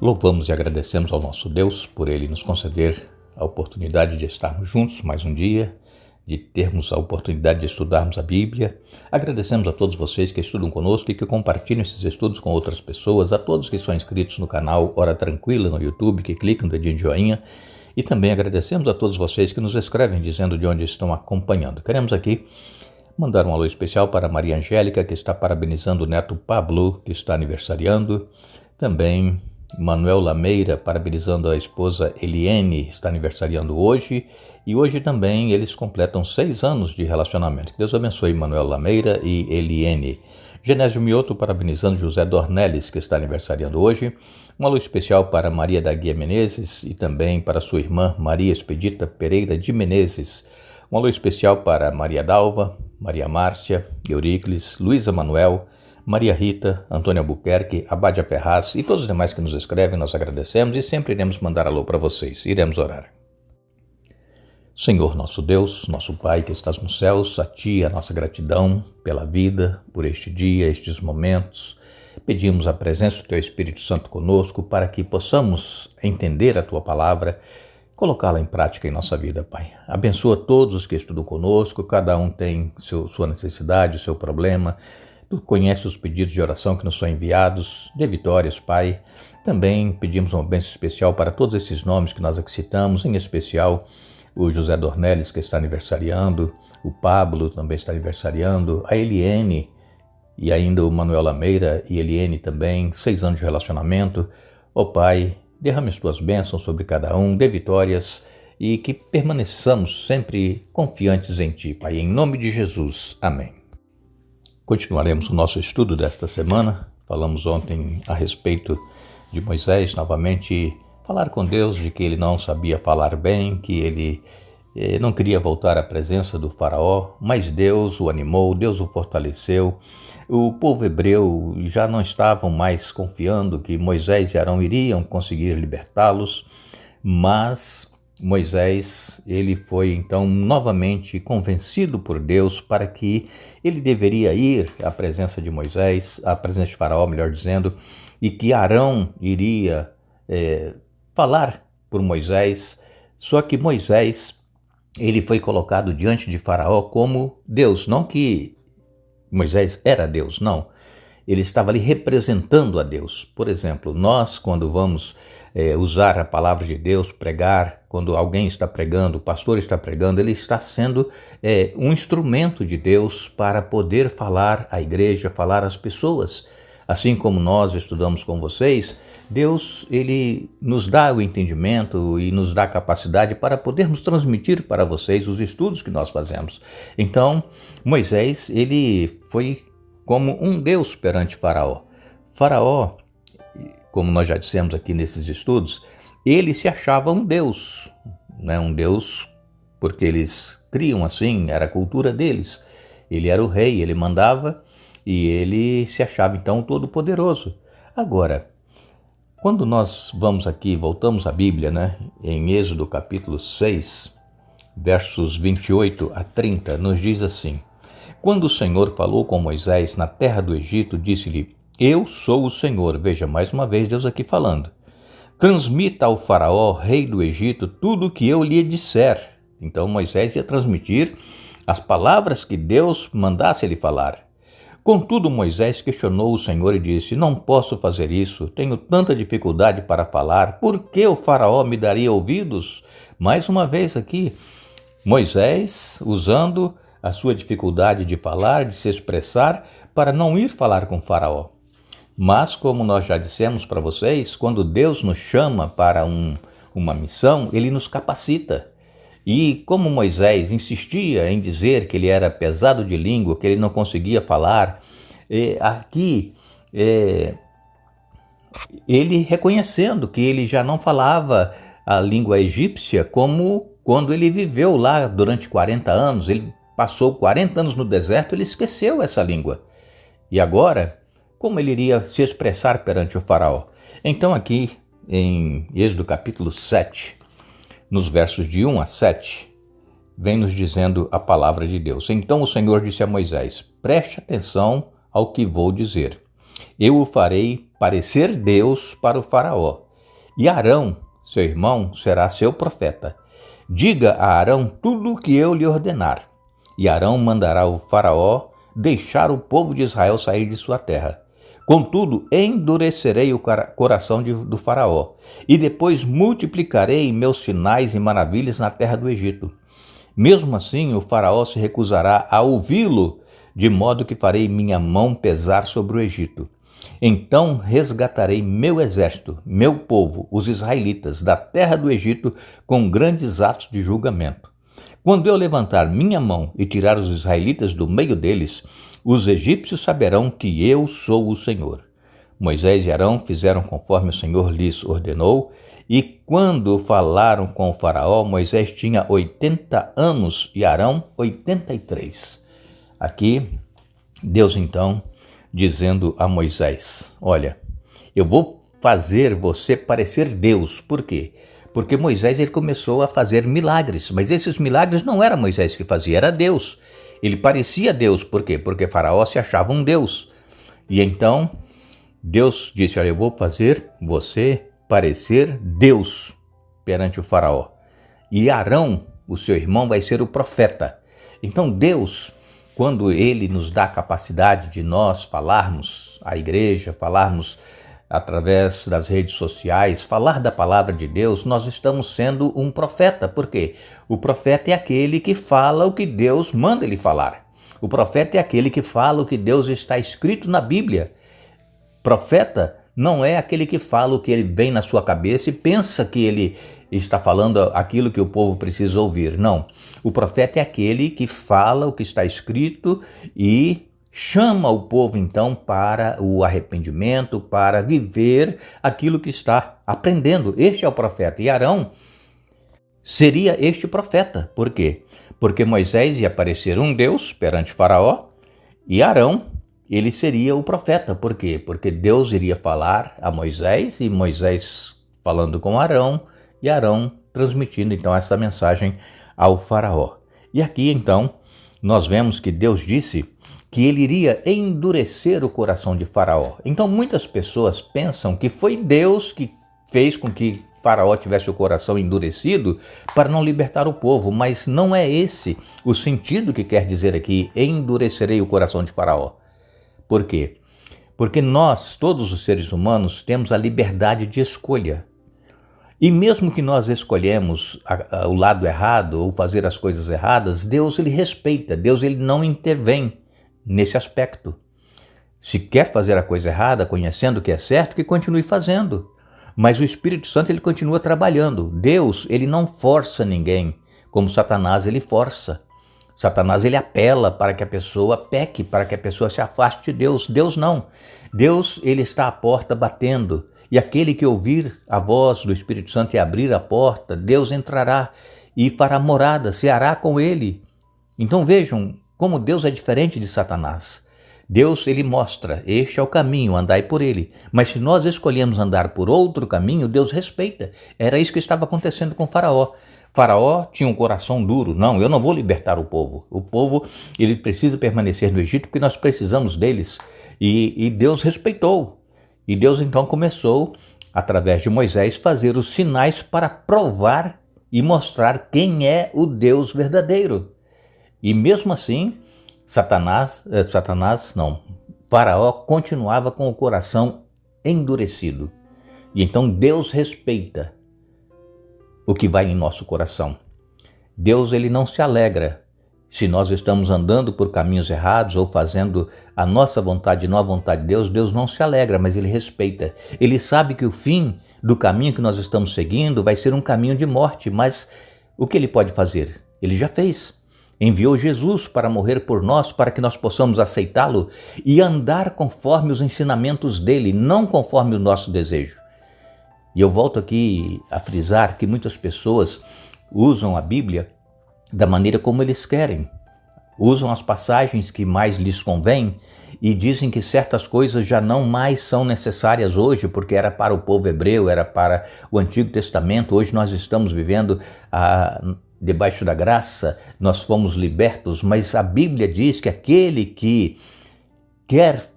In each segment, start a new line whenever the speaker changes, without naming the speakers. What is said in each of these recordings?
Louvamos e agradecemos ao nosso Deus por Ele nos conceder a oportunidade de estarmos juntos mais um dia, de termos a oportunidade de estudarmos a Bíblia. Agradecemos a todos vocês que estudam conosco e que compartilham esses estudos com outras pessoas, a todos que são inscritos no canal Hora Tranquila no YouTube, que clicam no dedinho de joinha, e também agradecemos a todos vocês que nos escrevem dizendo de onde estão acompanhando. Queremos aqui mandar um alô especial para Maria Angélica, que está parabenizando o neto Pablo, que está aniversariando. Também Manuel Lameira, parabenizando a esposa Eliene, está aniversariando hoje. E hoje também eles completam 6 anos de relacionamento. Que Deus abençoe Manuel Lameira e Eliene. Genésio Mioto, parabenizando José Dornelles, que está aniversariando hoje. Um alô especial para Maria da Guia Menezes e também para sua irmã Maria Expedita Pereira de Menezes. Um alô especial para Maria Dalva, Maria Márcia, Euricles, Luísa Manuel, Maria Rita, Antônia Albuquerque, Abádia Ferraz e todos os demais que nos escrevem, nós agradecemos e sempre iremos mandar alô para vocês. Iremos orar. Senhor nosso Deus, nosso Pai que estás nos céus, a Ti a nossa gratidão pela vida, por este dia, estes momentos. Pedimos a presença do Teu Espírito Santo conosco para que possamos entender a Tua palavra, colocá-la em prática em nossa vida, Pai. Abençoa todos os que estudam conosco, cada um tem sua necessidade, o seu problema. Tu conheces os pedidos de oração que nos são enviados, de vitórias, Pai. Também pedimos uma bênção especial para todos esses nomes que nós aqui citamos, em especial o José Dornelles, que está aniversariando, o Pablo também está aniversariando, a Eliene e ainda o Manuel Lameira e Eliene também, 6 anos de relacionamento. Ó Pai, derrame as tuas bênçãos sobre cada um, dê vitórias e que permaneçamos sempre confiantes em Ti, Pai. Em nome de Jesus. Amém. Continuaremos o nosso estudo desta semana. Falamos ontem a respeito de Moisés, novamente falar com Deus de que ele não sabia falar bem, que ele não queria voltar à presença do faraó, mas Deus o animou, Deus o fortaleceu. O povo hebreu já não estavam mais confiando que Moisés e Arão iriam conseguir libertá-los, mas Moisés, ele foi então novamente convencido por Deus para que ele deveria ir à presença de Moisés, à presença de Faraó, melhor dizendo, e que Arão iria falar por Moisés. Só que Moisés, ele foi colocado diante de Faraó como Deus, não que Moisés era Deus, não. Ele estava ali representando a Deus. Por exemplo, nós quando vamos usar a palavra de Deus, pregar, quando alguém está pregando, o pastor está pregando, ele está sendo um instrumento de Deus para poder falar à igreja, falar às pessoas. Assim como nós estudamos com vocês, Deus ele nos dá o entendimento e nos dá a capacidade para podermos transmitir para vocês os estudos que nós fazemos. Então, Moisés ele foi como um Deus perante Faraó. Faraó, como nós já dissemos aqui nesses estudos, ele se achava um Deus, né? Um Deus porque eles criam assim, era a cultura deles. Ele era o rei, ele mandava e ele se achava então todo-poderoso. Agora, quando nós vamos aqui, voltamos à Bíblia, né? Em Êxodo capítulo 6, versos 28 a 30, nos diz assim: Quando o Senhor falou com Moisés na terra do Egito, disse-lhe: Eu sou o Senhor. Veja, mais uma vez Deus aqui falando. Transmita ao faraó, rei do Egito, tudo o que eu lhe disser. Então Moisés ia transmitir as palavras que Deus mandasse ele falar. Contudo, Moisés questionou o Senhor e disse: Não posso fazer isso, tenho tanta dificuldade para falar, por que o faraó me daria ouvidos? Mais uma vez aqui, Moisés usando a sua dificuldade de falar, de se expressar, para não ir falar com o faraó. Mas, como nós já dissemos para vocês, quando Deus nos chama para uma missão, Ele nos capacita. E como Moisés insistia em dizer que ele era pesado de língua, que ele não conseguia falar, aqui ele reconhecendo que ele já não falava a língua egípcia como quando ele viveu lá durante 40 anos, ele passou 40 anos no deserto, ele esqueceu essa língua. E agora, como ele iria se expressar perante o faraó? Então aqui em Êxodo capítulo 7, nos versos de 1 a 7, vem nos dizendo a palavra de Deus. Então o Senhor disse a Moisés: Preste atenção ao que vou dizer. Eu o farei parecer Deus para o faraó, e Arão, seu irmão, será seu profeta. Diga a Arão tudo o que eu lhe ordenar, e Arão mandará o faraó deixar o povo de Israel sair de sua terra. Contudo, endurecerei o coração do faraó, e depois multiplicarei meus sinais e maravilhas na terra do Egito. Mesmo assim, o faraó se recusará a ouvi-lo, de modo que farei minha mão pesar sobre o Egito. Então resgatarei meu exército, meu povo, os israelitas, da terra do Egito com grandes atos de julgamento. Quando eu levantar minha mão e tirar os israelitas do meio deles, os egípcios saberão que eu sou o Senhor. Moisés e Arão fizeram conforme o Senhor lhes ordenou, e quando falaram com o faraó, Moisés tinha 80 anos e Arão 83. Aqui, Deus então dizendo a Moisés, olha, eu vou fazer você parecer Deus. Por quê? Porque Moisés ele começou a fazer milagres, mas esses milagres não era Moisés que fazia, era Deus. Ele parecia Deus, por quê? Porque Faraó se achava um Deus. E então Deus disse, olha, eu vou fazer você parecer Deus perante o Faraó. E Arão, o seu irmão, vai ser o profeta. Então Deus, quando ele nos dá a capacidade de nós falarmos à igreja, falarmos através das redes sociais, falar da palavra de Deus, nós estamos sendo um profeta. Por quê? O profeta é aquele que fala o que Deus manda ele falar. O profeta é aquele que fala o que Deus está escrito na Bíblia. Profeta não é aquele que fala o que ele vem na sua cabeça e pensa que ele está falando aquilo que o povo precisa ouvir. Não. O profeta é aquele que fala o que está escrito e chama o povo então para o arrependimento, para viver aquilo que está aprendendo. Este é o profeta. E Arão seria este profeta. Por quê? Porque Moisés ia parecer um Deus perante Faraó e Arão, ele seria o profeta. Por quê? Porque Deus iria falar a Moisés e Moisés falando com Arão e Arão transmitindo então essa mensagem ao Faraó. E aqui então nós vemos que Deus disse que ele iria endurecer o coração de Faraó. Então muitas pessoas pensam que foi Deus que fez com que Faraó tivesse o coração endurecido para não libertar o povo, mas não é esse o sentido que quer dizer aqui, endurecerei o coração de Faraó. Por quê? Porque nós, todos os seres humanos, temos a liberdade de escolha. E mesmo que nós escolhemos o lado errado ou fazer as coisas erradas, Deus ele respeita, Deus ele não intervém nesse aspecto. Se quer fazer a coisa errada, conhecendo o que é certo, que continue fazendo. Mas o Espírito Santo ele continua trabalhando. Deus ele não força ninguém, como Satanás ele força. Satanás ele apela para que a pessoa peque, para que a pessoa se afaste de Deus. Deus não. Deus ele está à porta batendo. E aquele que ouvir a voz do Espírito Santo e abrir a porta, Deus entrará e fará morada, ceará com ele. Então vejam como Deus é diferente de Satanás. Deus ele mostra, este é o caminho, andai por ele. Mas se nós escolhemos andar por outro caminho, Deus respeita. Era isso que estava acontecendo com Faraó. Faraó tinha um coração duro. Não, eu não vou libertar o povo. O povo ele precisa permanecer no Egito porque nós precisamos deles. E Deus respeitou. E Deus então começou, através de Moisés, fazer os sinais para provar e mostrar quem é o Deus verdadeiro. E mesmo assim, Faraó continuava com o coração endurecido. E então Deus respeita o que vai em nosso coração. Deus ele não se alegra se nós estamos andando por caminhos errados ou fazendo a nossa vontade e não a vontade de Deus. Deus não se alegra, mas ele respeita. Ele sabe que o fim do caminho que nós estamos seguindo vai ser um caminho de morte, mas o que ele pode fazer? Ele já fez. Enviou Jesus para morrer por nós, para que nós possamos aceitá-lo e andar conforme os ensinamentos dele, não conforme o nosso desejo. E eu volto aqui a frisar que muitas pessoas usam a Bíblia da maneira como eles querem. Usam as passagens que mais lhes convém e dizem que certas coisas já não mais são necessárias hoje, porque era para o povo hebreu, era para o Antigo Testamento. Hoje nós estamos vivendo debaixo da graça, nós fomos libertos, mas a Bíblia diz que aquele que quer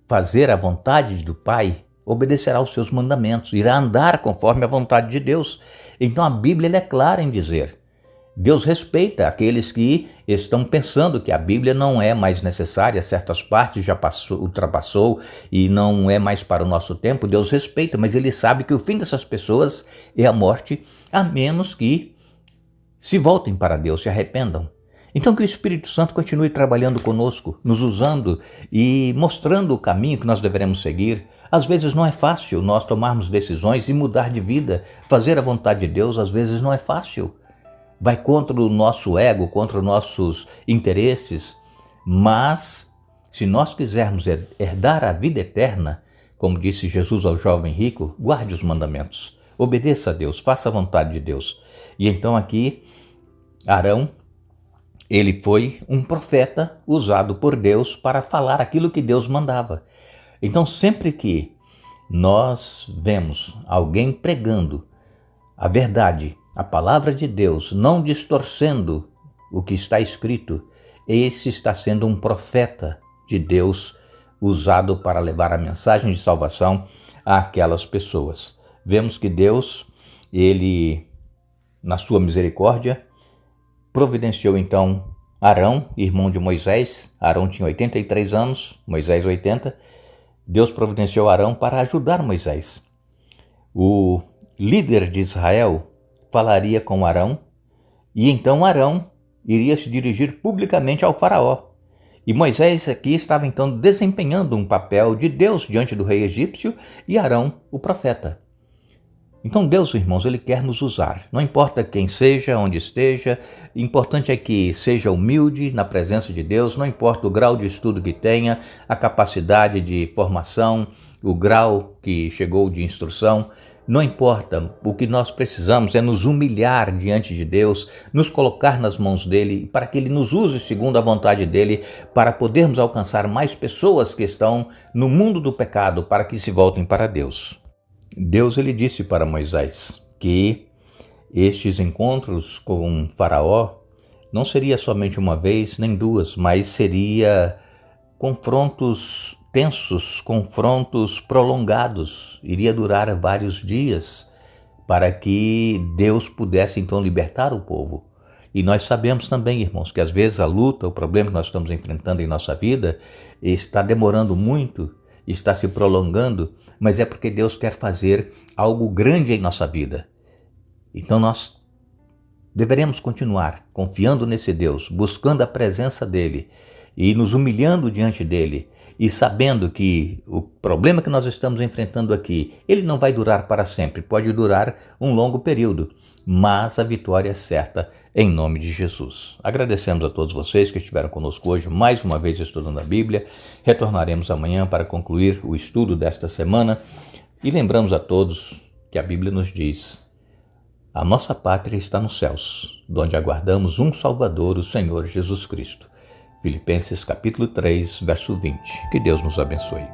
fazer a vontade do Pai, obedecerá aos seus mandamentos, irá andar conforme a vontade de Deus. Então a Bíblia ela é clara em dizer: Deus respeita aqueles que estão pensando que a Bíblia não é mais necessária, certas partes já ultrapassou e não é mais para o nosso tempo. Deus respeita, mas Ele sabe que o fim dessas pessoas é a morte, a menos que se voltem para Deus, se arrependam. Então que o Espírito Santo continue trabalhando conosco, nos usando e mostrando o caminho que nós devemos seguir. Às vezes não é fácil nós tomarmos decisões e mudar de vida, fazer a vontade de Deus, às vezes não é fácil. Vai contra o nosso ego, contra os nossos interesses, mas se nós quisermos herdar a vida eterna, como disse Jesus ao jovem rico, guarde os mandamentos, obedeça a Deus, faça a vontade de Deus. E então aqui, Arão, ele foi um profeta usado por Deus para falar aquilo que Deus mandava. Então sempre que nós vemos alguém pregando a verdade, a palavra de Deus, não distorcendo o que está escrito, esse está sendo um profeta de Deus usado para levar a mensagem de salvação àquelas pessoas. Vemos que Deus, Ele, na sua misericórdia, providenciou então Arão, irmão de Moisés. Arão tinha 83 anos, Moisés 80. Deus providenciou Arão para ajudar Moisés. O líder de Israel falaria com Arão e então Arão iria se dirigir publicamente ao faraó. E Moisés aqui estava então desempenhando um papel de Deus diante do rei egípcio e Arão, o profeta. Então Deus, irmãos, Ele quer nos usar. Não importa quem seja, onde esteja, importante é que seja humilde na presença de Deus, não importa o grau de estudo que tenha, a capacidade de formação, o grau que chegou de instrução, não importa, o que nós precisamos é nos humilhar diante de Deus, nos colocar nas mãos dEle, para que Ele nos use segundo a vontade dEle, para podermos alcançar mais pessoas que estão no mundo do pecado, para que se voltem para Deus. Deus ele disse para Moisés que estes encontros com Faraó não seria somente uma vez nem duas, mas seria confrontos tensos, confrontos prolongados, iria durar vários dias para que Deus pudesse então libertar o povo. E nós sabemos também, irmãos, que às vezes a luta, o problema que nós estamos enfrentando em nossa vida está demorando muito, está se prolongando, mas é porque Deus quer fazer algo grande em nossa vida. Então nós deveremos continuar confiando nesse Deus, buscando a presença dEle e nos humilhando diante dEle e sabendo que o problema que nós estamos enfrentando aqui, ele não vai durar para sempre, pode durar um longo período, mas a vitória é certa em nome de Jesus. Agradecemos a todos vocês que estiveram conosco hoje, mais uma vez estudando a Bíblia. Retornaremos amanhã para concluir o estudo desta semana e lembramos a todos que a Bíblia nos diz: a nossa pátria está nos céus, donde aguardamos um Salvador, o Senhor Jesus Cristo. Filipenses capítulo 3, verso 20. Que Deus nos abençoe.